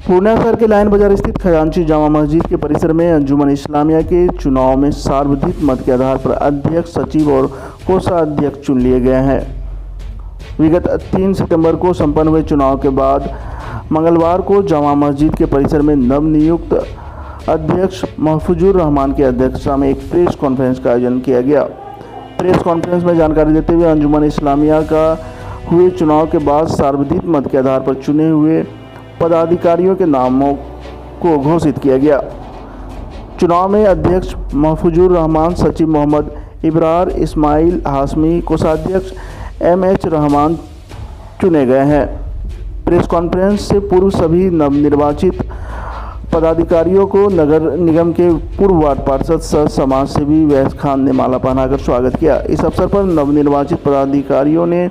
पूर्णिया शहर के लाइन बाजार स्थित खजांची जामा मस्जिद के परिसर में अंजुमन इस्लामिया के चुनाव में सार्वधिक मत के आधार पर अध्यक्ष, सचिव और कोषाध्यक्ष चुन लिए गए हैं। विगत 3 सितंबर को संपन्न हुए चुनाव के बाद मंगलवार को जामा मस्जिद के परिसर में नवनियुक्त अध्यक्ष महफूजुर रहमान की अध्यक्षता में एक प्रेस कॉन्फ्रेंस का आयोजन किया गया। प्रेस कॉन्फ्रेंस में जानकारी देते हुए अंजुमन इस्लामिया का हुए चुनाव के बाद सार्वधिक मत के आधार पर चुने हुए पदाधिकारियों के नामों को घोषित किया गया। चुनाव में अध्यक्ष महफूजुर रहमान, सचिव मोहम्मद इब्रार इस्माइल हाशमी, कोषाध्यक्ष MH रहमान चुने गए हैं। प्रेस कॉन्फ्रेंस से पूर्व सभी नवनिर्वाचित पदाधिकारियों को नगर निगम के पूर्व वार्ड पार्षद सह समाज सेवी वैस खान ने माला पहनाकर स्वागत किया। इस अवसर पर नवनिर्वाचित पदाधिकारियों ने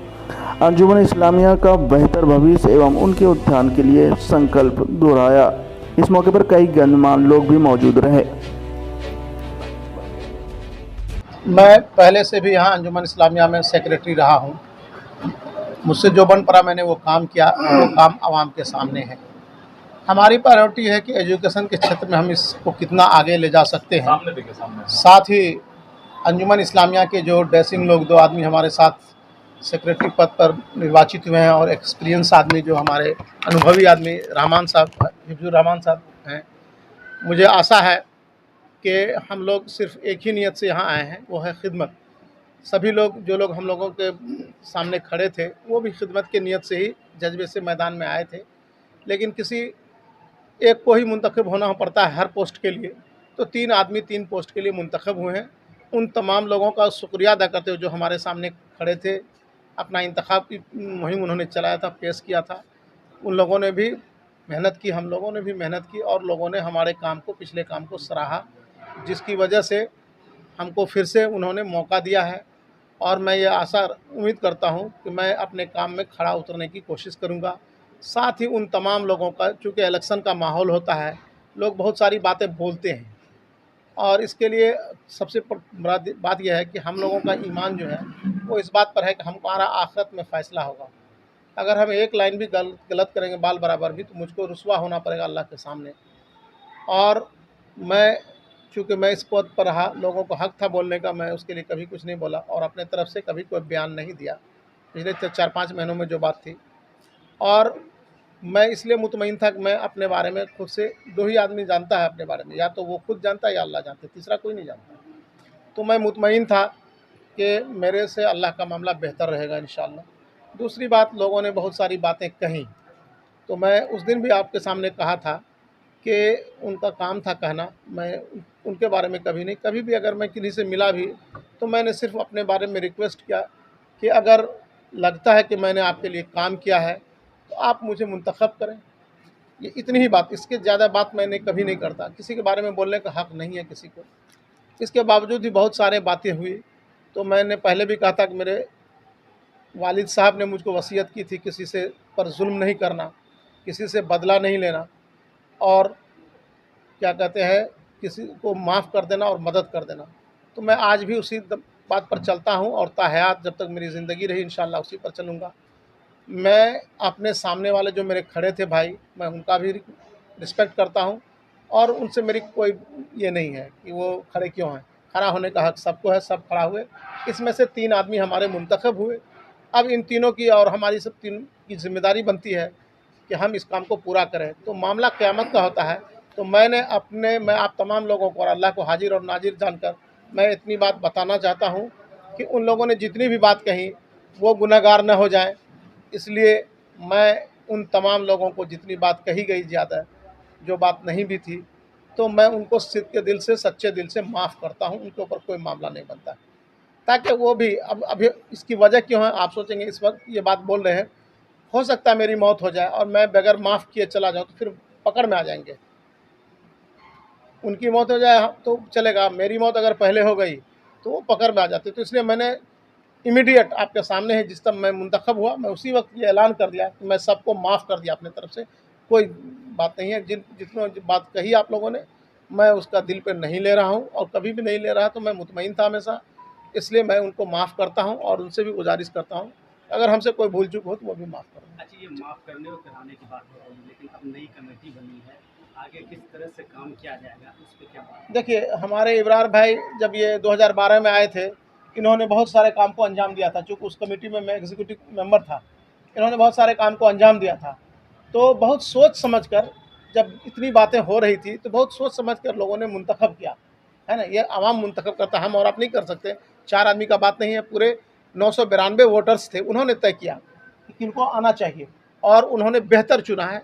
अंजुमन इस्लामिया का बेहतर भविष्य एवं उनके उत्थान के लिए संकल्प दोहराया। इस मौके पर कई गणमान्य लोग भी मौजूद रहे। मैं पहले से भी यहाँ अंजुमन इस्लामिया में सेक्रेटरी रहा हूँ। मुझसे जो बन पड़ा मैंने वो काम किया, वो काम आवाम के सामने है। हमारी प्रायोरिटी है कि एजुकेशन के क्षेत्र में हम इसको कितना आगे ले जा सकते हैं। साथ ही अंजुमन इस्लामिया के जो ड्रेसिंग लोग 2 आदमी हमारे साथ सेक्रेटरी पद पर निर्वाचित हुए हैं और एक्सपीरियंस आदमी जो हमारे अनुभवी आदमी रहमान साहब, हिफ्जुर रहमान साहब हैं, मुझे आशा है कि हम लोग सिर्फ एक ही नियत से यहाँ आए हैं, वो है खिदमत। सभी लोग जो लोग हम लोगों के सामने खड़े थे वो भी खिदमत के नियत से ही जज्बे से मैदान में आए थे, लेकिन किसी एक को ही मुंतखब होना पड़ता है हर पोस्ट के लिए, तो 3 आदमी 3 पोस्ट के लिए मुंतखब हुए हैं। उन तमाम लोगों का शुक्रिया अदा करते हुए जो हमारे सामने खड़े थे, अपना इंतखाब की मुहिम उन्होंने चलाया था, पेश किया था। उन लोगों ने भी मेहनत की, हम लोगों ने भी मेहनत की और लोगों ने हमारे काम को, पिछले काम को सराहा, जिसकी वजह से हमको फिर से उन्होंने मौका दिया है। और मैं ये आशा उम्मीद करता हूँ कि मैं अपने काम में खड़ा उतरने की कोशिश करूँगा। साथ ही उन तमाम लोगों का, चूँकि इलेक्शन का माहौल होता है, लोग बहुत सारी बातें बोलते हैं और इसके लिए सबसे बड़ा बात यह है कि हम लोगों का ईमान जो है वो इस बात पर है कि हमारा आखिरत में फ़ैसला होगा। अगर हम एक लाइन भी गलत करेंगे बाल बराबर भी, तो मुझको रुसवा होना पड़ेगा अल्लाह के सामने। और मैं, चूँकि मैं इस पद पर रहा, लोगों को हक़ था बोलने का, मैं उसके लिए कभी कुछ नहीं बोला और अपने तरफ से कभी कोई बयान नहीं दिया पिछले 4-5 महीनों में जो बात थी। और मैं इसलिए मुतमईन था कि मैं अपने बारे में खुद से 2 ही आदमी जानता है अपने बारे में, या तो वो खुद जानता है या अल्लाह जानते, तीसरा कोई नहीं जानता। तो मैं मुतमईन था कि मेरे से अल्लाह का मामला बेहतर रहेगा इंशाअल्लाह। दूसरी बात, लोगों ने बहुत सारी बातें कहीं, तो मैं उस दिन भी आपके सामने कहा था कि उनका काम था कहना, मैं उनके बारे में कभी नहीं, कभी भी अगर मैं किसी से मिला भी तो मैंने सिर्फ अपने बारे में रिक्वेस्ट किया कि अगर लगता है कि मैंने आपके लिए काम किया है तो आप मुझे मुंतखब करें। ये इतनी ही बात, इसके ज़्यादा बात मैंने कभी नहीं करता। किसी के बारे में बोलने का हक़ नहीं है किसी को। इसके बावजूद भी बहुत सारे बातें हुई। तो मैंने पहले भी कहा था कि मेरे वालिद साहब ने मुझको वसीयत की थी किसी से पर जुल्म नहीं करना, किसी से बदला नहीं लेना और क्या कहते हैं, किसी को माफ़ कर देना और मदद कर देना। तो मैं आज भी उसी बात पर चलता हूँ और ताहयात जब तक मेरी ज़िंदगी रही इंशाअल्लाह उसी पर चलूँगा। मैं अपने सामने वाले जो मेरे खड़े थे भाई, मैं उनका भी रिस्पेक्ट करता हूँ और उनसे मेरी कोई ये नहीं है कि वो खड़े क्यों हैं। खड़ा होने का हक़ सबको है, सब खड़ा हुए। इसमें से 3 आदमी हमारे मुंतखब हुए। अब इन तीनों की और हमारी सब 3 की ज़िम्मेदारी बनती है कि हम इस काम को पूरा करें। तो मामला क़यामत का होता है। तो मैं आप तमाम लोगों को और अल्लाह को हाजिर और नाजिर जानकर मैं इतनी बात बताना चाहता हूँ कि उन लोगों ने जितनी भी बात कही वो गुनहगार न हो जाएँ। इसलिए मैं उन तमाम लोगों को, जितनी बात कही गई ज़्यादा, जो बात नहीं भी थी, तो मैं उनको सिद्क़ के दिल से, सच्चे दिल से माफ़ करता हूँ। उनके ऊपर कोई मामला नहीं बनता, ताकि वो भी अभी इसकी वजह क्यों है आप सोचेंगे। इस वक्त ये बात बोल रहे हैं, हो सकता है मेरी मौत हो जाए और मैं बगैर माफ़ किए चला जाऊँ तो फिर पकड़ में आ जाएंगे। उनकी मौत हो जाए तो चलेगा, मेरी मौत अगर पहले हो गई तो वो पकड़ में आ जाते। तो इसलिए मैंने इमीडिएट आपके सामने है, जिस समय मैं मुंतखब हुआ, मैं उसी वक्त ये ऐलान कर दिया कि मैं सबको माफ़ कर दिया अपने तरफ से। कोई बात नहीं है, जितनी बात कही आप लोगों ने, मैं उसका दिल पे नहीं ले रहा हूँ और कभी भी नहीं ले रहा। तो मैं मुतमईन था हमेशा, इसलिए मैं उनको माफ़ करता हूँ और उनसे भी गुजारिश करता हूँ अगर हमसे कोई भूल चूक हो तो वो भी माफ़ करें। अच्छा, ये माफ़ करने और कराने की बात हो रही है, लेकिन अब नई कमेटी बनी है, आगे किस तरह से काम किया जाएगा, उस पे क्या बात है? देखिए, हमारे इब्रार भाई जब ये 2012 में आए थे, इन्होंने बहुत सारे काम को अंजाम दिया था। चूँकि उस कमेटी में मैं एग्जीक्यूटिव मेंबर था, इन्होंने बहुत सारे काम को अंजाम दिया था। तो बहुत सोच समझ कर, जब इतनी बातें हो रही थी, तो बहुत सोच समझ कर लोगों ने मुंतखब किया, है ना? ये आवाम मुंतखब करता है, हम और आप नहीं कर सकते। 4 आदमी का बात नहीं है, पूरे 992 वोटर्स थे, उन्होंने तय किया कि किनको आना चाहिए और उन्होंने बेहतर चुना है,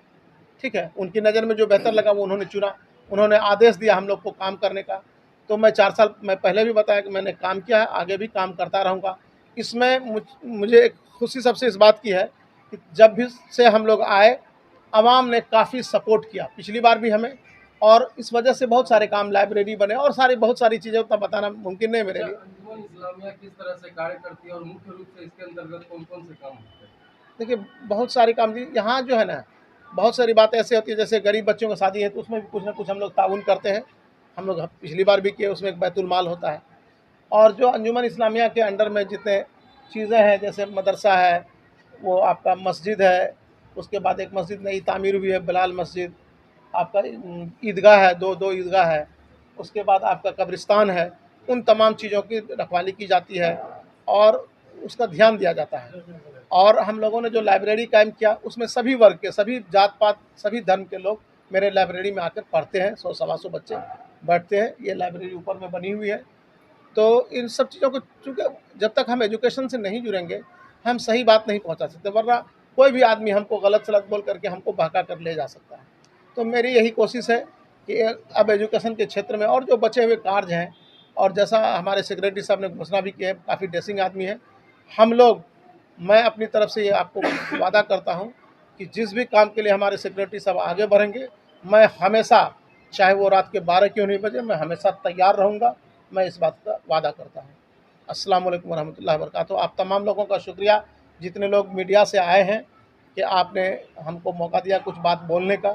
ठीक है? उनकी नज़र में जो बेहतर लगा वो उन्होंने चुना। उन्होंने आदेश दिया हम लोग को काम करने का। तो मैं 4 साल मैं पहले भी बताया कि मैंने काम किया है, आगे भी काम करता रहूँगा। इसमें मुझे एक खुशी सबसे इस बात की है कि जब भी से हम लोग आए, आवाम ने काफ़ी सपोर्ट किया, पिछली बार भी हमें, और इस वजह से बहुत सारे काम, लाइब्रेरी बने और बहुत सारी चीज़ें उतना बताना मुमकिन नहीं है मेरे लिए। अंजुमन इस्लामिया किस तरह से कार्य करती है और मुख्य रूप से इसके अंतर्गत कौन-कौन से काम होते हैं? देखिए, बहुत सारे काम यहाँ जो है ना, बहुत सारी बातें ऐसी होती है, जैसे गरीब बच्चों की शादी है तो उसमें भी कुछ ना कुछ हम लोग ताउन करते हैं। हम लोग पिछली बार भी किए, उसमें एक बैतुल माल होता है। और जो अंजुमन इस्लामिया के अंडर में जितने चीज़ें हैं, जैसे मदरसा है, वो आपका मस्जिद है, उसके बाद एक मस्जिद नई तामीर हुई है, बिलाल मस्जिद, आपका ईदगाह है, दो ईदगाह है, उसके बाद आपका कब्रिस्तान है। उन तमाम चीज़ों की रखवाली की जाती है और उसका ध्यान दिया जाता है। और हम लोगों ने जो लाइब्रेरी कायम किया, उसमें सभी वर्ग के, सभी जात पात, सभी धर्म के लोग मेरे लाइब्रेरी में आकर पढ़ते हैं। 100 सवा 100 बच्चे बैठते हैं। ये लाइब्रेरी ऊपर में बनी हुई है। तो इन सब चीज़ों को, चूँकि जब तक हम एजुकेशन से नहीं जुड़ेंगे, हम सही बात नहीं पहुंचा सकते, वरना कोई भी आदमी हमको गलत सलत बोल करके हमको बहका कर ले जा सकता है। तो मेरी यही कोशिश है कि अब एजुकेशन के क्षेत्र में और जो बचे हुए कार्य हैं, और जैसा हमारे सेक्रेटरी साहब ने घोषणा भी की है, काफ़ी डेसिंग आदमी है, हम लोग, मैं अपनी तरफ से ये आपको वादा करता हूँ कि जिस भी काम के लिए हमारे सेक्रेटरी साहब आगे बढ़ेंगे, मैं हमेशा, चाहे वो रात के 12 क्यों नहीं बजे, मैं हमेशा तैयार रहूँगा। मैं इस बात का वादा करता हूँ। अस्सलाम वालेकुम वरहमतुल्लाहि वबरकातुहू। आप तमाम लोगों का शुक्रिया, जितने लोग मीडिया से आए हैं, कि आपने हमको मौका दिया कुछ बात बोलने का।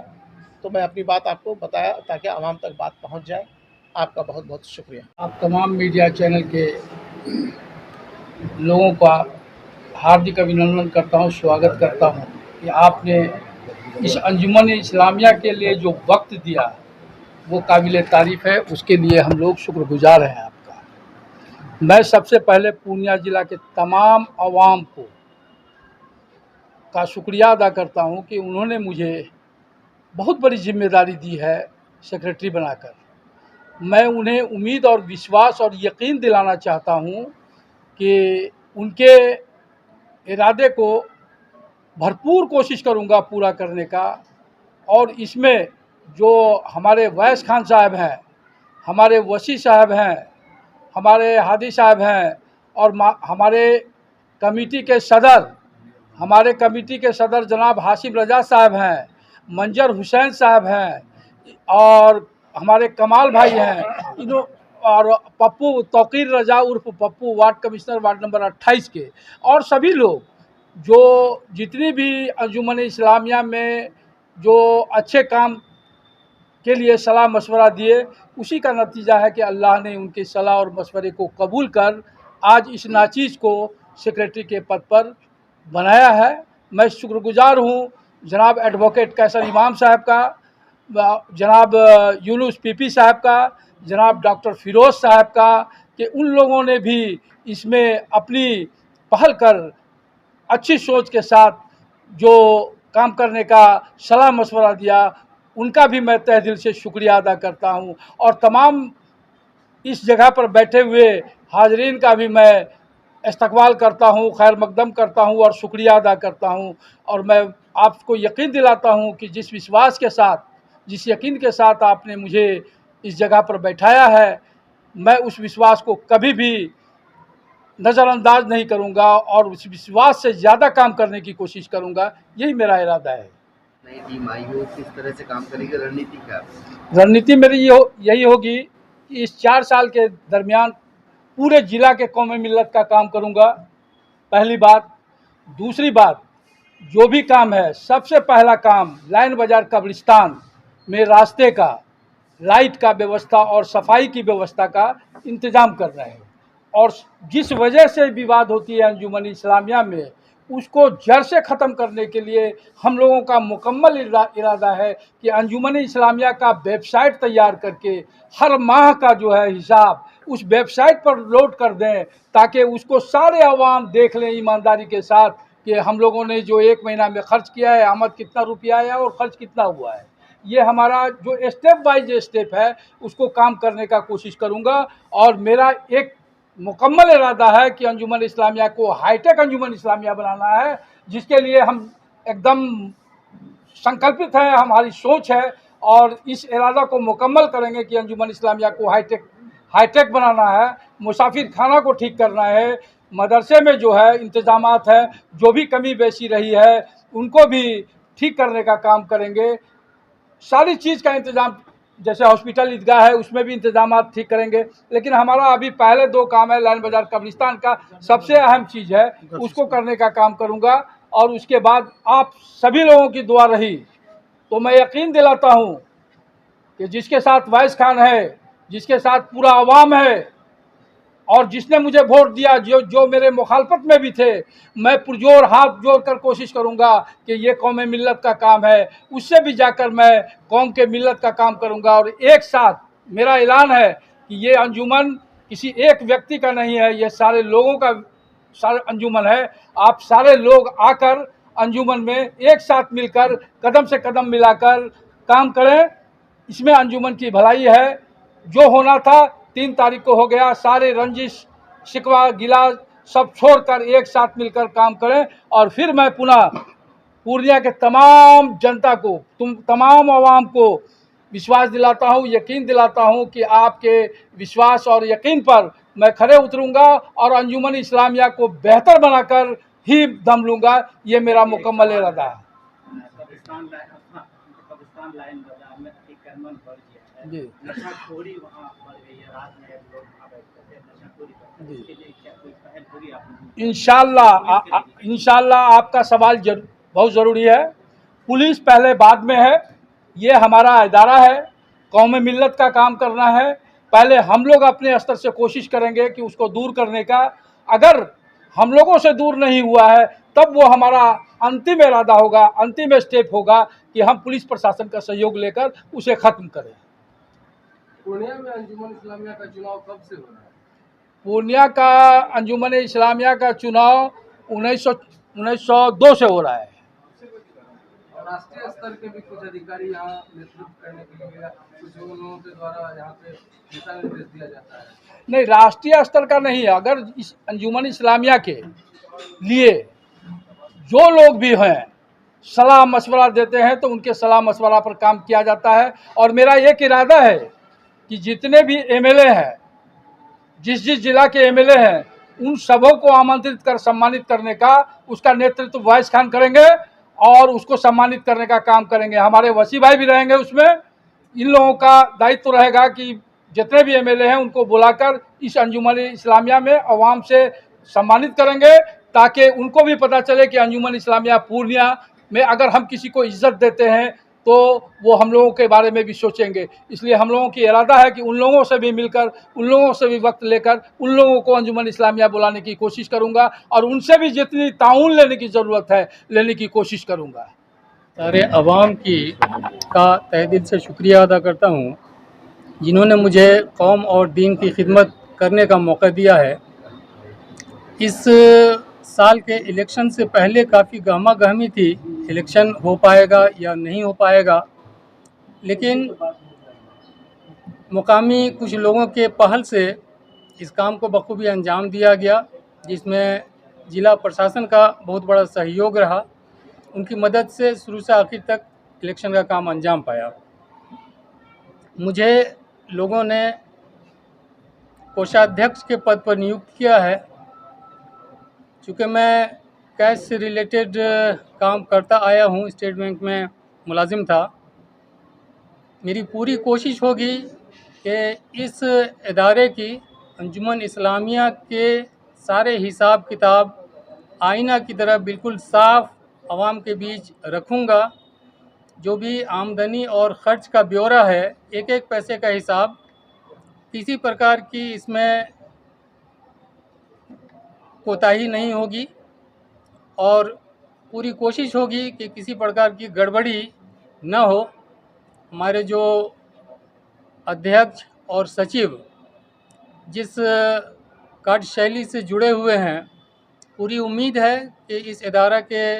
तो मैं अपनी बात आपको बताया ताकि आवाम तक बात पहुँच जाए। आपका बहुत बहुत शुक्रिया। आप तमाम मीडिया चैनल के लोगों का हार्दिक अभिनंदन करता हूं, स्वागत करता हूं कि आपने इस अंजुमन इस्लामिया के लिए जो वक्त दिया वो काबिल तारीफ़ है। उसके लिए हम लोग शुक्रगुजार हैं आपका। मैं सबसे पहले पूर्णिया ज़िला के तमाम आवाम को का शुक्रिया अदा करता हूं कि उन्होंने मुझे बहुत बड़ी जिम्मेदारी दी है सेक्रेटरी बनाकर। मैं उन्हें उम्मीद और विश्वास और यकीन दिलाना चाहता हूं कि उनके इरादे को भरपूर कोशिश करूंगा पूरा करने का। और इसमें जो हमारे वैस खान साहब हैं, हमारे वसी साहब हैं, हमारे हादी साहब हैं, और हमारे कमेटी के सदर जनाब हाशिम रजा साहब हैं, मंजर हुसैन साहब हैं, और हमारे कमाल भाई हैं, और पप्पू तौकीर रजा उर्फ Pappu, ward commissioner ward number 28 के, और सभी लोग जो जितनी भी अंजुमन इस्लामिया में जो अच्छे काम के लिए सलाह मशवरा दिए, उसी का नतीजा है कि अल्लाह ने उनकी सलाह और मशवरे को कबूल कर आज इस नाचीज़ को सेक्रेटरी के पद पर बनाया है। मैं शुक्रगुजार हूँ जनाब एडवोकेट कैसर इमाम साहब का, जनाब यूनुस पीपी साहब का, जनाब डॉक्टर फिरोज़ साहब का, कि उन लोगों ने भी इसमें अपनी पहल कर अच्छी सोच के साथ जो काम करने का सलाह मशवरा दिया, उनका भी मैं तहे दिल से शुक्रिया अदा करता हूं। और तमाम इस जगह पर बैठे हुए हाजरीन का भी मैं इस्तकबाल करता हूं, खैर मकदम करता हूं और शुक्रिया अदा करता हूं। और मैं आपको यकीन दिलाता हूं कि जिस विश्वास के साथ, जिस यकीन के साथ आपने मुझे इस जगह पर बैठाया है, मैं उस विश्वास को कभी भी नज़रअंदाज नहीं करूंगा और उस विश्वास से ज़्यादा काम करने की कोशिश करूंगा। यही मेरा इरादा है। नई टीम आई हो, किस तरह से काम करेगी, रणनीति क्या है? रणनीति मेरी यही होगी कि इस 4 साल के दरमियान पूरे ज़िला के कौमी मिल्लत का काम करूंगा, पहली बात। दूसरी बात, जो भी काम है, सबसे पहला काम लाइन बाज़ार कब्रिस्तान में रास्ते का, लाइट का व्यवस्था और सफाई की व्यवस्था का इंतज़ाम कर रहे हैं। और जिस वजह से विवाद होती है अंजुमन इस्लामिया में, उसको जड़ से ख़त्म करने के लिए हम लोगों का मुकम्मल इरादा है कि अंजुमन इस्लामिया का वेबसाइट तैयार करके हर माह का जो है हिसाब उस वेबसाइट पर लोड कर दें, ताकि उसको सारे अवाम देख लें ईमानदारी के साथ कि हम लोगों ने जो 1 महीना में खर्च किया है, आमद कितना रुपया आया और ख़र्च कितना हुआ है। ये हमारा जो स्टेप बाय स्टेप है उसको काम करने का कोशिश करूँगा। और मेरा एक मुकम्मल इरादा है कि अंजुमन इस्लामिया को हाईटेक अंजुमन इस्लामिया बनाना है, जिसके लिए हम एकदम संकल्पित हैं, हमारी सोच है और इस इरादा को मुकम्मल करेंगे कि अंजुमन इस्लामिया को हाईटेक बनाना है। मुसाफिर खाना को ठीक करना है, मदरसे में जो है इंतज़ामात है, जो भी कमी बेशी रही है उनको भी ठीक करने का काम करेंगे। सारी चीज़ का इंतज़ाम, जैसे हॉस्पिटल ईदगाह है उसमें भी इंतजामात ठीक करेंगे। लेकिन हमारा अभी पहले 2 काम है, लाइन बाज़ार कब्रिस्तान का सबसे अहम चीज़ है, उसको करने का काम करूँगा। और उसके बाद आप सभी लोगों की दुआ रही तो मैं यकीन दिलाता हूँ कि जिसके साथ वैस खान है, जिसके साथ पूरा अवाम है और जिसने मुझे वोट दिया, जो मेरे मुखालफत में भी थे, मैं पुरजोर हाथ जोड़कर कोशिश करूंगा कि ये कौम मिल्लत का काम है, उससे भी जाकर मैं कौम के मिल्लत का काम करूंगा। और एक साथ मेरा ऐलान है कि ये अंजुमन किसी एक व्यक्ति का नहीं है, ये सारे लोगों का सारे अंजुमन है। आप सारे लोग आकर अंजुमन में एक साथ मिलकर कदम से कदम मिलाकर काम करें, इसमें अंजुमन की भलाई है। जो होना था 3 तारीख को हो गया, सारे रंजिश शिकवा गिला सब छोड़कर एक साथ मिलकर काम करें। और फिर मैं पुनः पूर्णिया के तमाम जनता को, तमाम आवाम को विश्वास दिलाता हूँ, यकीन दिलाता हूँ कि आपके विश्वास और यकीन पर मैं खरे उतरूँगा और अंजुमन इस्लामिया को बेहतर बनाकर ही दम लूँगा। ये मेरा मुकम्मल इरादा है। कब्रिस्तान लाइन बाजार में अतिक्रमण बढ़ गया है जी नशाखोरी वहाँ बढ़ गई है, रात में लोग वहाँ बैठते थे नशाखोरी करते थे, इसके लिए क्या कोई पहल होगी आपने? इंशाल्लाह आपका सवाल बहुत ज़रूरी है। पुलिस पहले बाद में है, ये हमारा इदारा है, कौम मिल्लत का काम करना है। पहले हम लोग अपने स्तर से कोशिश करेंगे कि उसको दूर करने का। अगर हम लोगों से दूर नहीं हुआ है तब वो हमारा अंतिम इरादा होगा, अंतिम स्टेप होगा कि हम पुलिस प्रशासन का सहयोग लेकर उसे ख़त्म करें। पूर्णिया में अंजुमन इस्लामिया का चुनाव कब से हो रहा है? पूर्णिया का अंजुमन इस्लामिया का चुनाव 1902 से हो रहा है। और राष्ट्रीय स्तर के भी कुछ अधिकारी यहाँ नेतृत्व करने के लिए कुछ लोगों के द्वारा यहाँ पे दिशा निर्देश दिया जाता है। नहीं, राष्ट्रीय स्तर का नहीं है। अगर इस अंजुमन इस्लामिया के लिए जो लोग भी हैं सलाह मशवरा देते हैं तो उनके सलाह मशवरा पर काम किया जाता है। और मेरा एक इरादा है कि जितने भी एमएलए हैं, जिस जिला के एमएलए हैं, उन सबों को आमंत्रित कर सम्मानित करने का उसका नेतृत्व वैस खान करेंगे और उसको सम्मानित करने का काम करेंगे। हमारे वसी भाई भी रहेंगे उसमें। इन लोगों का दायित्व रहेगा कि जितने भी एमएलए हैं उनको बुलाकर इस अंजुमन इस्लामिया में अवाम से सम्मानित करेंगे, ताकि उनको भी पता चले कि अंजुमन इस्लामिया पूर्णिया में अगर हम किसी को इज्जत देते हैं तो वो हम लोगों के बारे में भी सोचेंगे। इसलिए हम लोगों की इरादा है कि उन लोगों से भी मिलकर, उन लोगों से भी वक्त लेकर उन लोगों को अंजुमन इस्लामिया बुलाने की कोशिश करूंगा और उनसे भी जितनी ताउन लेने की ज़रूरत है लेने की कोशिश करूंगा। सारे अवाम का तहे दिल से शुक्रिया अदा करता हूँ जिन्होंने मुझे कौम और दीन की खिदमत करने का मौका दिया है। इस साल के इलेक्शन से पहले काफ़ी गहमा गहमी थी, इलेक्शन हो पाएगा या नहीं हो पाएगा, लेकिन मुकामी कुछ लोगों के पहल से इस काम को बखूबी अंजाम दिया गया, जिसमें ज़िला प्रशासन का बहुत बड़ा सहयोग रहा। उनकी मदद से शुरू से आखिर तक इलेक्शन का काम अंजाम पाया। मुझे लोगों ने कोषाध्यक्ष के पद पर नियुक्त किया है। चूँकि मैं कैश से रिलेटेड काम करता आया हूँ, स्टेट बैंक में मुलाजिम था, मेरी पूरी कोशिश होगी कि इस इदारे की अंजुमन इस्लामिया के सारे हिसाब किताब आईना की तरह बिल्कुल साफ़ आवाम के बीच रखूँगा। जो भी आमदनी और ख़र्च का ब्यौरा है, एक एक पैसे का हिसाब, किसी प्रकार की इसमें कोताही नहीं होगी। और पूरी कोशिश होगी कि किसी प्रकार की गड़बड़ी न हो। हमारे जो अध्यक्ष और सचिव जिस कार्यशैली से जुड़े हुए हैं, पूरी उम्मीद है कि इस इदारा के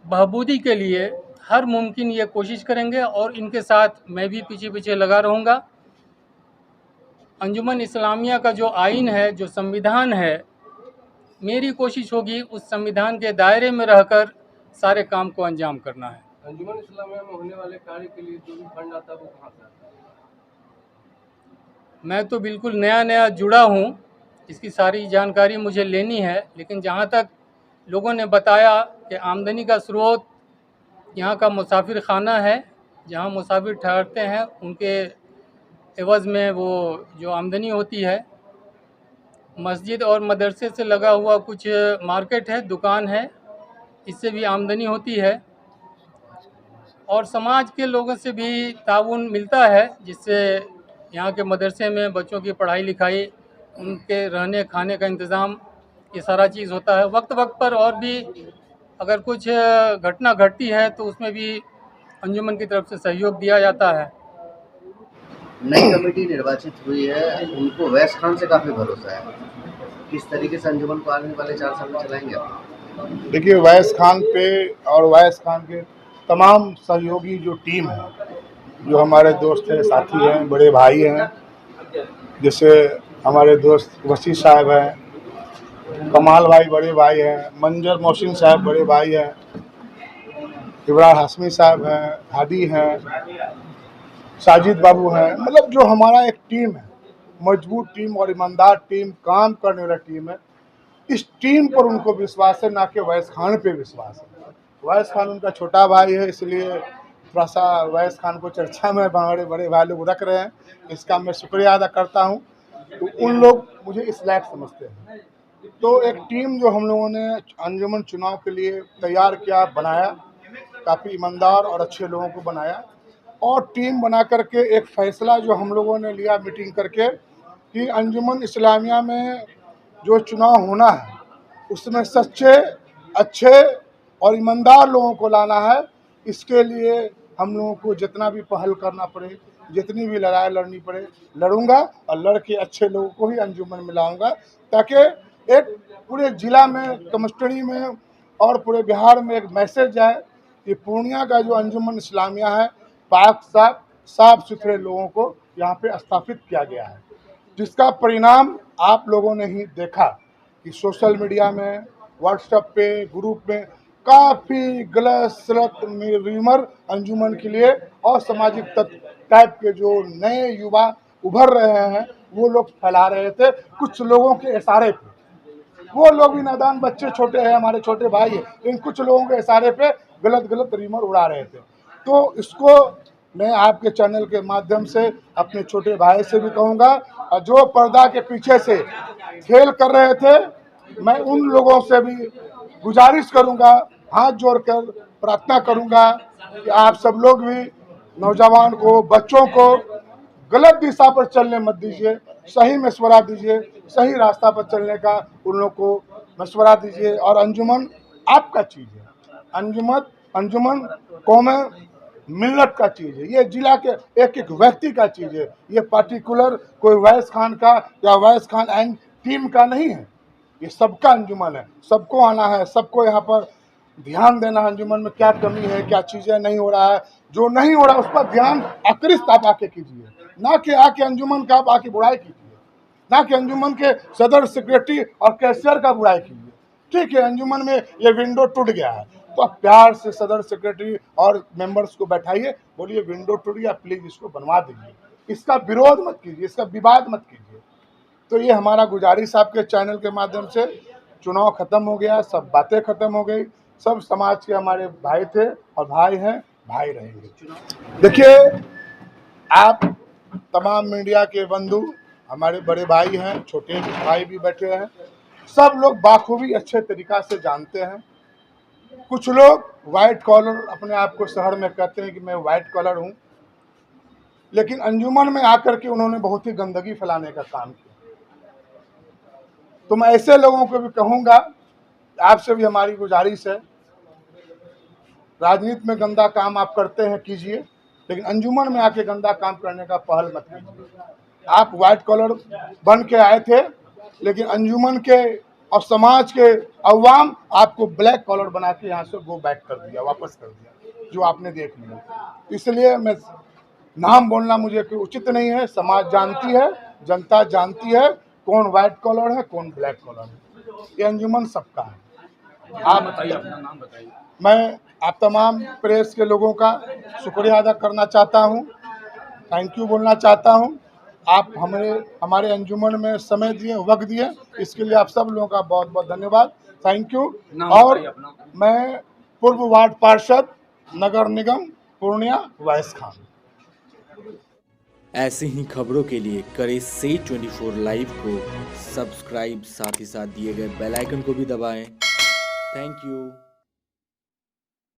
बहबूदी के लिए हर मुमकिन ये कोशिश करेंगे और इनके साथ मैं भी पीछे पीछे लगा रहूँगा। अंजुमन इस्लामिया का जो आइन है, जो संविधान है, मेरी कोशिश होगी उस संविधान के दायरे में रहकर सारे काम को अंजाम करना है। अंजुमन इस्लामिया में होने वाले कार्य के लिए जो भी फंड आता है वो कहाँ से आता है? मैं तो बिल्कुल नया जुड़ा हूँ, इसकी सारी जानकारी मुझे लेनी है, लेकिन जहाँ तक लोगों ने बताया कि आमदनी का स्रोत यहाँ का मुसाफिर खाना है, जहाँ मुसाफिर ठहरते हैं उनके एवज़ में वो जो आमदनी होती है। मस्जिद और मदरसे से लगा हुआ कुछ मार्केट है, दुकान है, इससे भी आमदनी होती है और समाज के लोगों से भी ताउन मिलता है, जिससे यहाँ के मदरसे में बच्चों की पढ़ाई लिखाई, उनके रहने खाने का इंतज़ाम, ये सारा चीज़ होता है। वक्त पर और भी अगर कुछ घटना घटती है तो उसमें भी अंजुमन की तरफ से सहयोग दिया जाता है। नई कमेटी निर्वाचित हुई है, उनको वैस खान से काफ़ी भरोसा है। किस तरीके से अंजुमन को आने वाले 4 साल में चलाएंगे आप? देखिए, वैस खान पे और वैस खान के तमाम सहयोगी जो टीम है, जो हमारे दोस्त हैं, साथी हैं, बड़े भाई हैं, जैसे हमारे दोस्त वसी साहब हैं, कमाल भाई बड़े भाई हैं, मंजर मोहसिन साहब बड़े भाई हैं, इब्राहिम हाशमी साहब हैं, हादी हैं, साजिद बाबू हैं, मतलब जो हमारा एक टीम है, मजबूत टीम और ईमानदार टीम, काम करने वाला टीम है। इस टीम पर उनको विश्वास है, ना कि वैस खान पे विश्वास है। वैस खान उनका छोटा भाई है, इसलिए थोड़ा सा वैस खान को चर्चा में हमारे बड़े भाई लोग रख रहे हैं, इसका मैं शुक्रिया अदा करता हूँ। तो उन लोग मुझे इस लायक समझते हैं। तो एक टीम जो हम लोगों ने अंजुमन चुनाव के लिए तैयार किया, बनाया, काफ़ी ईमानदार और अच्छे लोगों को बनाया और टीम बना करके एक फ़ैसला जो हम लोगों ने लिया मीटिंग करके कि अंजुमन इस्लामिया में जो चुनाव होना है उसमें सच्चे, अच्छे और ईमानदार लोगों को लाना है। इसके लिए हम लोगों को जितना भी पहल करना पड़े, जितनी भी लड़ाई लड़नी पड़े, लड़ूंगा और लड़ के अच्छे लोगों को ही अंजुमन में लाऊंगा, ताकि एक पूरे ज़िला में, कमस्टड़ी में और पूरे बिहार में एक मैसेज जाए कि पूर्णिया का जो अंजुमन इस्लामिया है, पाक साफ सुथरे लोगों को यहाँ पे स्थापित किया गया है, जिसका परिणाम आप लोगों ने ही देखा कि सोशल मीडिया में, व्हाट्सएप पे, ग्रुप में काफ़ी गलत सलत र्यूमर अंजुमन के लिए और सामाजिक तत्व टाइप के जो नए युवा उभर रहे हैं वो लोग फैला रहे थे कुछ लोगों के इशारे पे। वो लोग भी नादान बच्चे, छोटे हैं, हमारे छोटे भाई हैं, इन कुछ लोगों के इशारे पे गलत र्यूमर उड़ा रहे थे। तो इसको मैं आपके चैनल के माध्यम से अपने छोटे भाई से भी कहूँगा, और जो पर्दा के पीछे से खेल कर रहे थे, मैं उन लोगों से भी गुजारिश करूँगा, हाथ जोड़कर प्रार्थना करूँगा कि आप सब लोग भी नौजवान को, बच्चों को गलत दिशा पर चलने मत दीजिए, सही मशवरा दीजिए, सही रास्ता पर चलने का उन लोग को मशवरा दीजिए। और अंजुमन आपका चीज़ है, अंजुमन कौम मिल्लत का चीज़ है, ये जिला के एक एक व्यक्ति का चीज़ है, ये पार्टिकुलर कोई वैस खान का या वैस खान एंड टीम का नहीं है, ये सबका अंजुमन है। सबको आना है, सबको यहाँ पर ध्यान देना, अंजुमन में क्या कमी है, क्या चीज़ें नहीं हो रहा है, जो नहीं हो रहा उस पर ध्यान अक्रिस्त आप आके कीजिए, ना कि आके अंजुमन का आप आके बुराई कीजिए, ना कि अंजुमन के सदर सेक्रेटरी और कैशियर का बुराई कीजिए। ठीक है, अंजुमन में ये विंडो टूट गया है तो आप प्यार से सदर सेक्रेटरी और मेंबर्स को बैठाइए, बोलिए विंडो टूट गया, प्लीज़ इसको बनवा दीजिए, इसका विरोध मत कीजिए, इसका विवाद मत कीजिए। तो ये हमारा गुजारिश आपके चैनल के माध्यम से। चुनाव ख़त्म हो गया, सब बातें ख़त्म हो गई, सब समाज के हमारे भाई थे और भाई हैं, भाई रहेंगे। देखिए, आप तमाम मीडिया के बंधु, हमारे बड़े भाई हैं, छोटे भाई भी बैठे हैं, सब लोग बाखूबी अच्छे तरीक़ा से जानते हैं। कुछ लोग वाइट कॉलर अपने आप को शहर में कहते हैं कि मैं वाइट कॉलर हूँ, लेकिन अंजुमन में आकर के उन्होंने बहुत ही गंदगी फैलाने का काम किया। तो मैं ऐसे लोगों को भी कहूँगा आपसे भी हमारी गुजारिश है, राजनीति में गंदा काम आप करते हैं कीजिए, लेकिन अंजुमन में आके गंदा काम करने का पहल मत कीजिए। आप व्हाइट कॉलर बन के आए थे, लेकिन अंजुमन के और समाज के अवाम आपको ब्लैक कॉलर बना के यहाँ से गो बैक कर दिया, वापस कर दिया, जो आपने देख लिया। इसलिए मैं नाम बोलना मुझे कोई उचित नहीं है। समाज जानती है, जनता जानती है कौन व्हाइट कॉलर है, कौन ब्लैक कॉलर है। ये अंजुमन सबका है। आप बताइए, अपना नाम बताइए। मैं आप तमाम प्रेस के लोगों का शुक्रिया अदा करना चाहता हूँ, थैंक यू बोलना चाहता हूँ। आप हमारे अंजुमन में समय दिए, वक्त दिए, इसके लिए आप सब लोगों का बहुत बहुत धन्यवाद, थैंक यू। और मैं पूर्व वार्ड पार्षद नगर निगम पूर्णिया वैस खान। ऐसे ही खबरों के लिए करें से 24 लाइव को सब्सक्राइब, साथ ही साथ दिए गए बेल आइकन को भी दबाएं। Thank you.